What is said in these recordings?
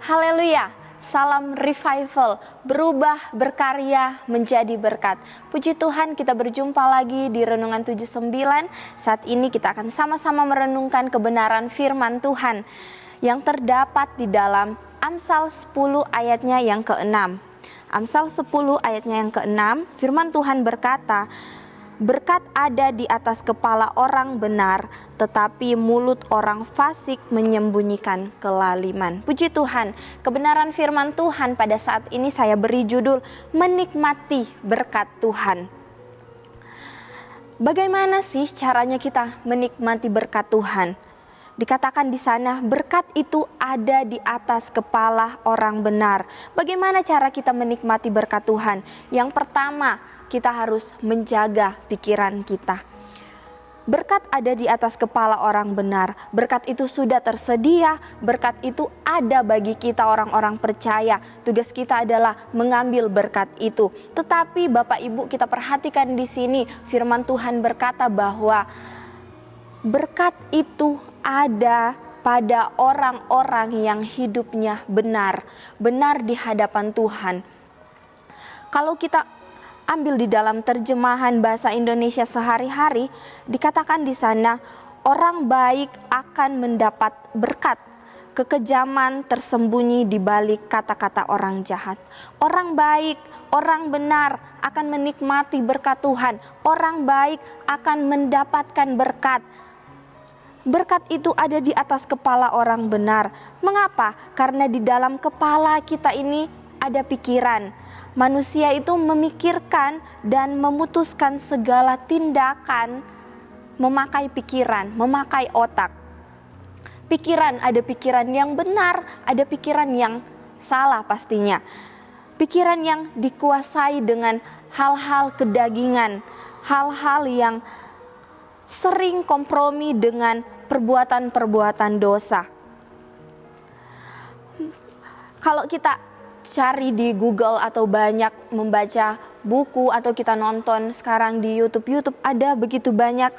Haleluya, salam revival, berubah, berkarya, menjadi berkat. Puji Tuhan, kita berjumpa lagi di Renungan 79. Saat ini kita akan sama-sama merenungkan kebenaran firman Tuhan yang terdapat di dalam Amsal 10 ayatnya yang ke-6. Amsal 10 ayatnya yang ke-6, firman Tuhan berkata, "Berkat ada di atas kepala orang benar, tetapi mulut orang fasik menyembunyikan kelaliman." Puji Tuhan, kebenaran firman Tuhan pada saat ini saya beri judul menikmati berkat Tuhan. Bagaimana sih caranya kita menikmati berkat Tuhan? Dikatakan di sana, berkat itu ada di atas kepala orang benar. Bagaimana cara kita menikmati berkat Tuhan? Yang pertama, kita harus menjaga pikiran kita. Berkat ada di atas kepala orang benar. Berkat itu sudah tersedia. Berkat itu ada bagi kita orang-orang percaya. Tugas kita adalah mengambil berkat itu. Tetapi Bapak Ibu, kita perhatikan di sini firman Tuhan berkata bahwa berkat itu ada pada orang-orang yang hidupnya benar di hadapan Tuhan. Kalau kita ambil di dalam terjemahan bahasa Indonesia sehari-hari, dikatakan di sana, orang baik akan mendapat berkat. Kekejaman tersembunyi di balik kata-kata orang jahat. Orang baik, orang benar akan menikmati berkat Tuhan. Orang baik akan mendapatkan berkat. Berkat itu ada di atas kepala orang benar. Mengapa? Karena di dalam kepala kita ini ada pikiran. Manusia itu memikirkan dan memutuskan segala tindakan memakai pikiran, memakai otak. Pikiran, ada pikiran yang benar, ada pikiran yang salah pastinya. Pikiran yang dikuasai dengan hal-hal kedagingan, hal-hal yang sering kompromi dengan perbuatan-perbuatan dosa. Kalau kita cari di Google atau banyak membaca buku atau kita nonton sekarang di YouTube ada begitu banyak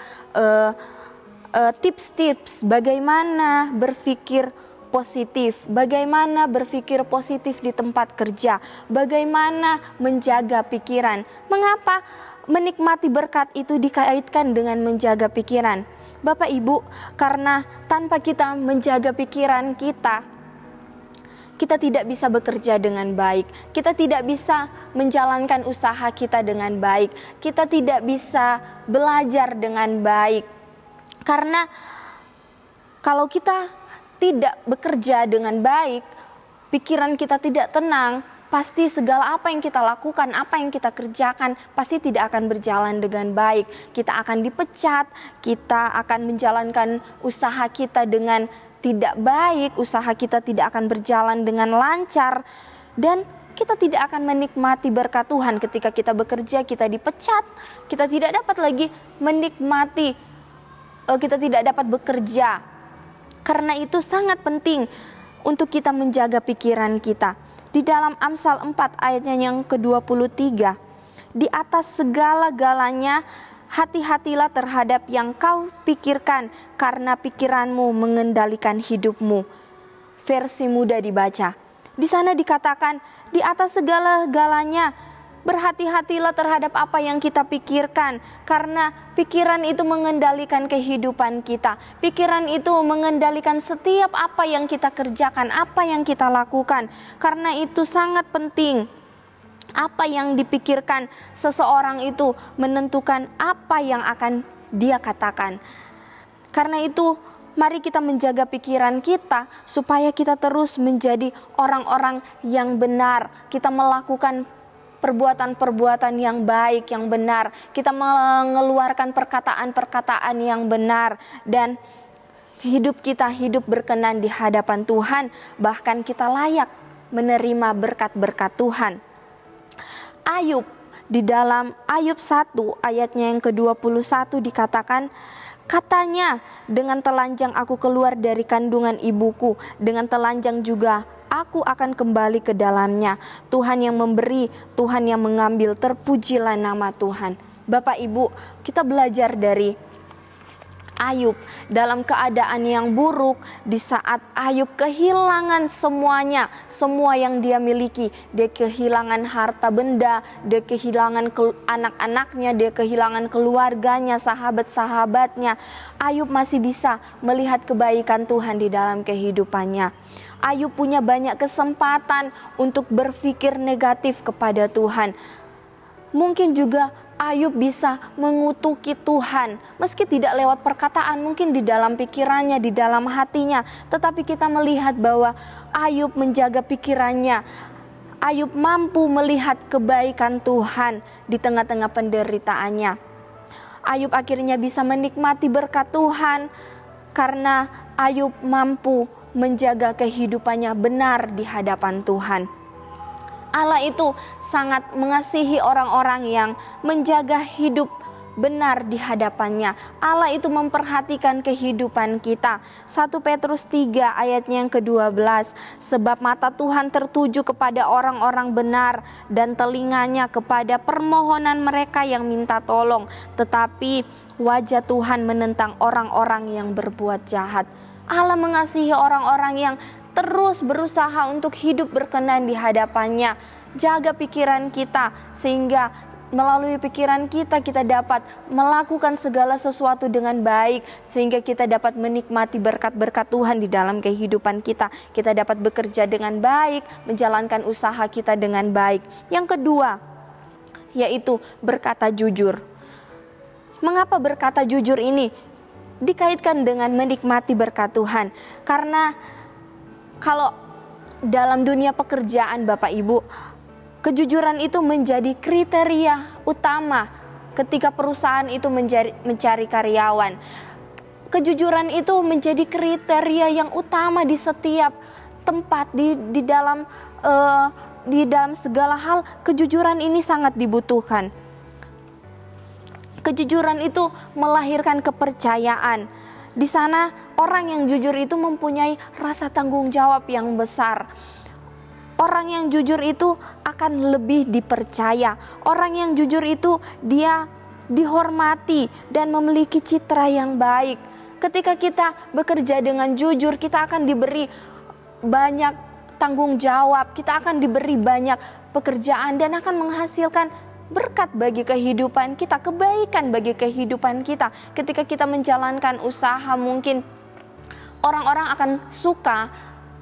tips-tips bagaimana berpikir positif, bagaimana berpikir positif di tempat kerja, bagaimana menjaga pikiran. Mengapa menikmati berkat itu dikaitkan dengan menjaga pikiran? Bapak Ibu, karena tanpa kita menjaga pikiran kita tidak bisa bekerja dengan baik. Kita tidak bisa menjalankan usaha kita dengan baik. Kita tidak bisa belajar dengan baik. Karena kalau kita tidak bekerja dengan baik, pikiran kita tidak tenang, pasti segala apa yang kita lakukan, apa yang kita kerjakan, pasti tidak akan berjalan dengan baik. Kita akan dipecat, kita akan menjalankan usaha kita dengan tidak baik, usaha kita tidak akan berjalan dengan lancar, dan kita tidak akan menikmati berkat Tuhan. Ketika kita bekerja, kita dipecat, kita tidak dapat lagi menikmati, kita tidak dapat bekerja. Karena itu sangat penting untuk kita menjaga pikiran kita. Di dalam Amsal 4 ayatnya yang ke-23, di atas segala-galanya hati-hatilah terhadap yang kau pikirkan, karena pikiranmu mengendalikan hidupmu. Versi mudah dibaca. Di sana dikatakan, di atas segala-galanya berhati-hatilah terhadap apa yang kita pikirkan, karena pikiran itu mengendalikan kehidupan kita. Pikiran itu mengendalikan setiap apa yang kita kerjakan, apa yang kita lakukan. Karena itu sangat penting. Apa yang dipikirkan seseorang itu menentukan apa yang akan dia katakan. Karena itu, mari kita menjaga pikiran kita supaya kita terus menjadi orang-orang yang benar. Kita melakukan perbuatan-perbuatan yang baik, yang benar. Kita mengeluarkan perkataan-perkataan yang benar. Dan hidup kita hidup berkenan di hadapan Tuhan. Bahkan kita layak menerima berkat-berkat Tuhan. Ayub, di dalam Ayub 1 ayatnya yang ke-21 dikatakan, katanya, dengan telanjang aku keluar dari kandungan ibuku, dengan telanjang juga aku akan kembali ke dalamnya. Tuhan yang memberi, Tuhan yang mengambil, terpujilah nama Tuhan. Bapak Ibu, kita belajar dari Ayub dalam keadaan yang buruk, di saat Ayub kehilangan semuanya, semua yang dia miliki, dia kehilangan harta benda, dia kehilangan anak-anaknya, dia kehilangan keluarganya, sahabat-sahabatnya, Ayub masih bisa melihat kebaikan Tuhan di dalam kehidupannya. Ayub punya banyak kesempatan untuk berpikir negatif kepada Tuhan. Mungkin juga Ayub bisa mengutuki Tuhan, meski tidak lewat perkataan, mungkin di dalam pikirannya, di dalam hatinya. Tetapi kita melihat bahwa Ayub menjaga pikirannya. Ayub mampu melihat kebaikan Tuhan di tengah-tengah penderitaannya. Ayub akhirnya bisa menikmati berkat Tuhan karena Ayub mampu menjaga kehidupannya benar di hadapan Tuhan. Allah itu sangat mengasihi orang-orang yang menjaga hidup benar di hadapannya. Allah itu memperhatikan kehidupan kita. 1 Petrus 3 ayatnya yang ke-12. Sebab mata Tuhan tertuju kepada orang-orang benar dan telinganya kepada permohonan mereka yang minta tolong. Tetapi wajah Tuhan menentang orang-orang yang berbuat jahat. Allah mengasihi orang-orang yang terus berusaha untuk hidup berkenan di hadapannya. Jaga pikiran kita sehingga melalui pikiran kita dapat melakukan segala sesuatu dengan baik, sehingga kita dapat menikmati berkat-berkat Tuhan di dalam kehidupan kita. Kita dapat bekerja dengan baik, menjalankan usaha kita dengan baik. Yang kedua, yaitu berkata jujur. Mengapa berkata jujur ini dikaitkan dengan menikmati berkat Tuhan? Karena kalau dalam dunia pekerjaan Bapak Ibu, kejujuran itu menjadi kriteria utama ketika perusahaan itu mencari karyawan. Kejujuran itu menjadi kriteria yang utama di setiap tempat, di dalam segala hal. Kejujuran ini sangat dibutuhkan. Kejujuran itu melahirkan kepercayaan. Di sana orang yang jujur itu mempunyai rasa tanggung jawab yang besar. Orang yang jujur itu akan lebih dipercaya. Orang yang jujur itu dia dihormati dan memiliki citra yang baik. Ketika kita bekerja dengan jujur, kita akan diberi banyak tanggung jawab, kita akan diberi banyak pekerjaan dan akan menghasilkan berkat bagi kehidupan kita, kebaikan bagi kehidupan kita. Ketika kita menjalankan usaha, mungkin orang-orang akan suka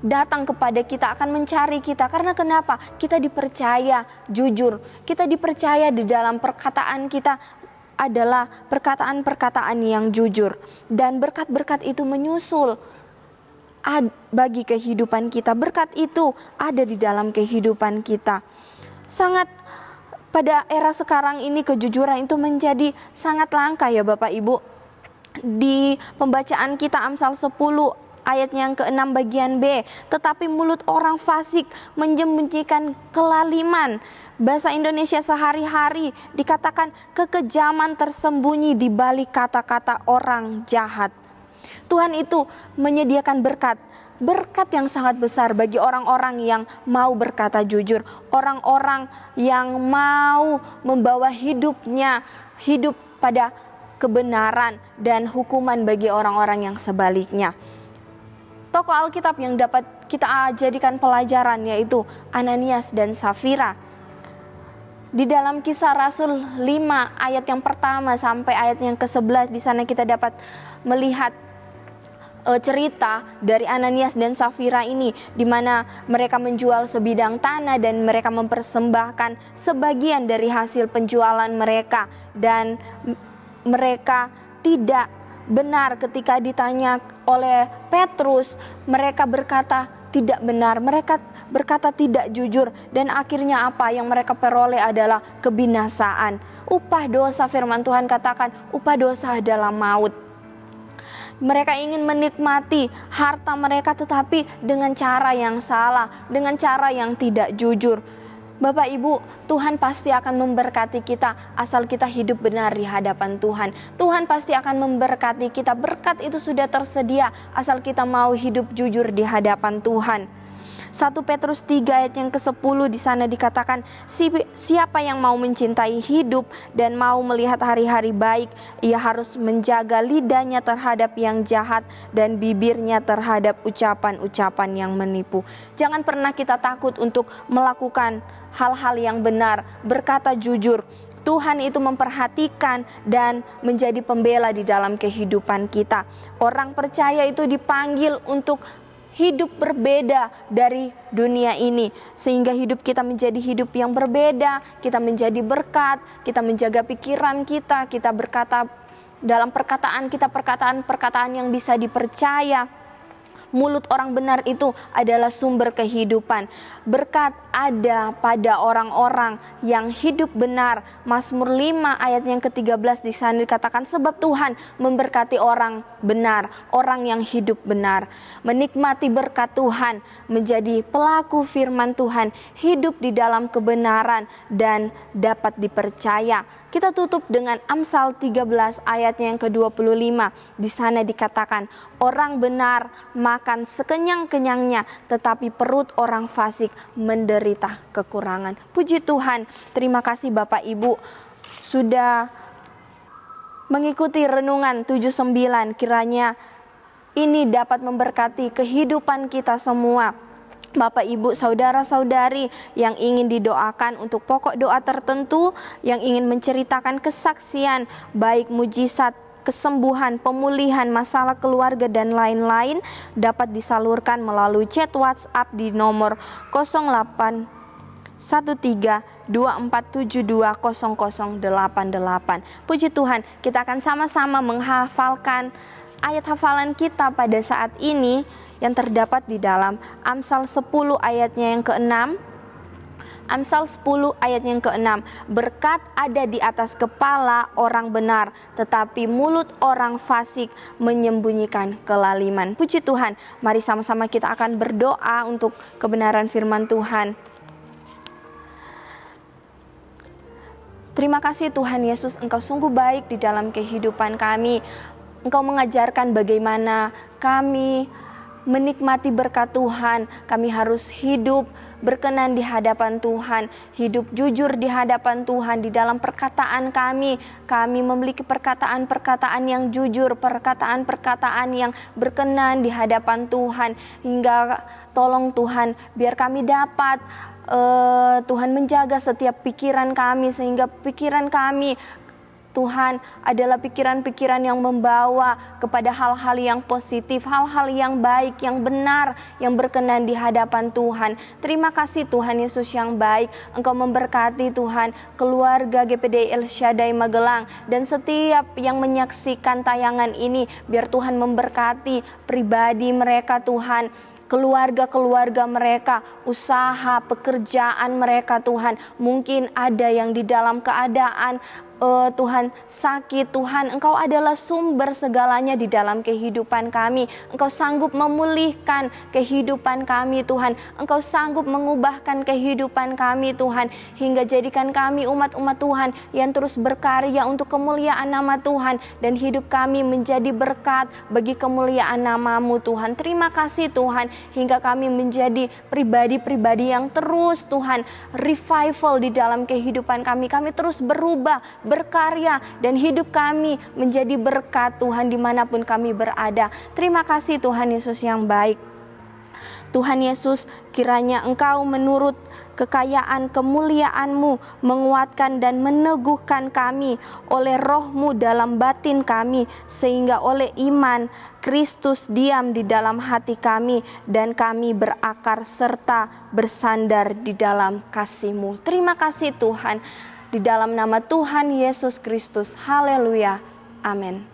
datang kepada kita, akan mencari kita. Karena kenapa? Kita dipercaya jujur, kita dipercaya di dalam perkataan kita adalah perkataan-perkataan yang jujur. Dan berkat-berkat itu menyusul bagi kehidupan kita. Berkat itu ada di dalam kehidupan kita. Sangat pada era sekarang ini kejujuran itu menjadi sangat langka ya Bapak Ibu. Di pembacaan kita Amsal 10 ayat yang ke-6 bagian B, tetapi mulut orang fasik menyembunyikan kelaliman. Bahasa Indonesia sehari-hari dikatakan kekejaman tersembunyi di balik kata-kata orang jahat. Tuhan itu menyediakan berkat yang sangat besar bagi orang-orang yang mau berkata jujur, orang-orang yang mau membawa hidup pada kebenaran dan hukuman bagi orang-orang yang sebaliknya. Tokoh Alkitab yang dapat kita jadikan pelajaran yaitu Ananias dan Safira. Di dalam Kisah Rasul 5 ayat yang pertama sampai ayat yang ke-11, di sana kita dapat melihat cerita dari Ananias dan Safira ini, di mana mereka menjual sebidang tanah dan mereka mempersembahkan sebagian dari hasil penjualan mereka, dan mereka tidak benar ketika ditanya oleh Petrus. Mereka berkata tidak benar, mereka berkata tidak jujur, dan akhirnya apa yang mereka peroleh adalah kebinasaan. Upah dosa, firman Tuhan katakan, upah dosa adalah maut. Mereka ingin menikmati harta mereka tetapi dengan cara yang salah, dengan cara yang tidak jujur. Bapak Ibu, Tuhan pasti akan memberkati kita asal kita hidup benar di hadapan Tuhan. Tuhan pasti akan memberkati kita, berkat itu sudah tersedia asal kita mau hidup jujur di hadapan Tuhan. 1 Petrus 3 ayat yang ke-10 di sana dikatakan, siapa yang mau mencintai hidup dan mau melihat hari-hari baik, ia harus menjaga lidahnya terhadap yang jahat dan bibirnya terhadap ucapan-ucapan yang menipu. Jangan pernah kita takut untuk melakukan hal-hal yang benar, berkata jujur. Tuhan itu memperhatikan dan menjadi pembela di dalam kehidupan kita. Orang percaya itu dipanggil untuk hidup berbeda dari dunia ini, sehingga hidup kita menjadi hidup yang berbeda, kita menjadi berkat, kita menjaga pikiran kita, kita berkata dalam perkataan kita perkataan-perkataan yang bisa dipercaya. Mulut orang benar itu adalah sumber kehidupan. Berkat ada pada orang-orang yang hidup benar. Mazmur 5 ayat yang ke-13 di sana dikatakan, sebab Tuhan memberkati orang benar, orang yang hidup benar. Menikmati berkat Tuhan, menjadi pelaku firman Tuhan, hidup di dalam kebenaran dan dapat dipercaya. Kita tutup dengan Amsal 13 ayatnya yang ke-25. Di sana dikatakan, orang benar makan sekenyang-kenyangnya, tetapi perut orang fasik menderita kekurangan. Puji Tuhan, terima kasih Bapak Ibu sudah mengikuti renungan 79. Kiranya ini dapat memberkati kehidupan kita semua. Bapak, Ibu, saudara-saudari yang ingin didoakan untuk pokok doa tertentu, yang ingin menceritakan kesaksian, baik mujizat, kesembuhan, pemulihan, masalah keluarga, dan lain-lain, dapat disalurkan melalui chat WhatsApp di nomor 081324720088. Puji Tuhan, kita akan sama-sama menghafalkan ayat hafalan kita pada saat ini yang terdapat di dalam Amsal 10 ayatnya yang ke-6. Amsal 10 ayat yang ke-6. Berkat ada di atas kepala orang benar, tetapi mulut orang fasik menyembunyikan kelaliman. Puji Tuhan, mari sama-sama kita akan berdoa untuk kebenaran firman Tuhan. Terima kasih Tuhan Yesus, Engkau sungguh baik di dalam kehidupan kami. Engkau mengajarkan bagaimana kami menikmati berkat Tuhan. Kami harus hidup berkenan di hadapan Tuhan, hidup jujur di hadapan Tuhan. Di dalam perkataan kami memiliki perkataan-perkataan yang jujur, perkataan-perkataan yang berkenan di hadapan Tuhan. Hingga tolong Tuhan, biar kami dapat Tuhan menjaga setiap pikiran kami, sehingga pikiran kami Tuhan adalah pikiran-pikiran yang membawa kepada hal-hal yang positif, hal-hal yang baik, yang benar, yang berkenan di hadapan Tuhan. Terima kasih Tuhan Yesus yang baik. Engkau memberkati Tuhan keluarga GPD El Shaddai Magelang dan setiap yang menyaksikan tayangan ini. Biar Tuhan memberkati pribadi mereka Tuhan, keluarga-keluarga mereka, usaha, pekerjaan mereka Tuhan. Mungkin ada yang di dalam keadaan Tuhan sakit. Tuhan, Engkau adalah sumber segalanya di dalam kehidupan kami. Engkau sanggup memulihkan kehidupan kami Tuhan. Engkau sanggup mengubahkan kehidupan kami Tuhan, hingga jadikan kami umat-umat Tuhan yang terus berkarya untuk kemuliaan nama Tuhan, dan hidup kami menjadi berkat bagi kemuliaan nama-Mu Tuhan. Terima kasih Tuhan, hingga kami menjadi pribadi-pribadi yang terus Tuhan revival di dalam kehidupan kami. Kami terus berubah, berkarya, dan hidup kami menjadi berkat Tuhan dimanapun kami berada. Terima kasih Tuhan Yesus yang baik. Tuhan Yesus, kiranya Engkau menurut kekayaan kemuliaan-Mu menguatkan dan meneguhkan kami oleh Roh-Mu dalam batin kami, sehingga oleh iman Kristus diam di dalam hati kami dan kami berakar serta bersandar di dalam kasih-Mu. Terima kasih Tuhan. Di dalam nama Tuhan Yesus Kristus. Haleluya. Amin.